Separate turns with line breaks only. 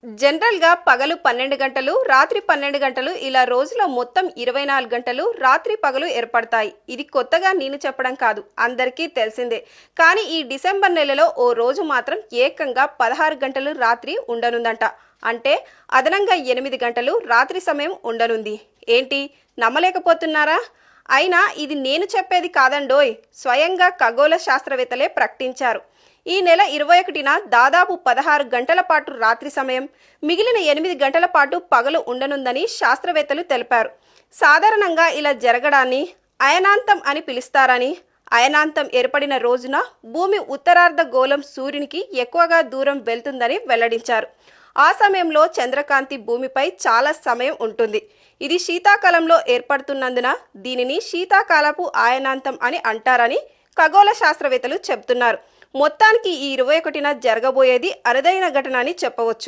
జనరల్‌గా పగలు 12 గంటలు, రాత్రి 12 గంటలు ఇలా రోజులో మొత్తం 24 గంటలు రాత్రి పగలు ఏర్పడతాయి. ఇది కొత్తగా నేను చెప్పడం కాదు. అందరికీ తెలిసిందే. కానీ ఈ డిసెంబర్ నెలలో ఓ రోజు మాత్రం ఏకంగా 16 గంటలు రాత్రి ఉండనుందంట. అంటే అదనంగా 8 గంటలు రాత్రి సమయం ఉండనుంది. ఏంటి నమ్మలేకపోతున్నారా? అయినా ఇది నేను చెప్పేది కాదండోయ్. స్వయంగా ఖగోళ శాస్త్రవేత్తలే ప్రకటించారు. ఈ నెల 21న దాదాపు 16 గంటల పాటు రాత్రి సమయం, మిగిలిన 8 గంటల పాటు పగలు ఉండనుందని శాస్త్రవేత్తలు తెలిపారు. సాధారణంగా ఇలా జరగడాన్ని అయనాంతం అని పిలుస్తారని, అయనాంతం ఏర్పడిన రోజున భూమి ఉత్తరార్ధ గోళం సూర్యునికి ఎక్కువగా దూరం వెళ్తుందని వెల్లడించారు. ఆ సమయంలో చంద్రకాంతి భూమిపై చాలా సమయం ఉంటుంది. ఇది శీతాకాలంలో ఏర్పడుతున్నందున దీనిని శీతాకాలపు అయనాంతం అని అంటారని ఖగోళ శాస్త్రవేత్తలు చెబుతున్నారు. మొత్తానికి ఈ 21న జరగబోయేది అరుదైన ఘటన అని చెప్పవచ్చు.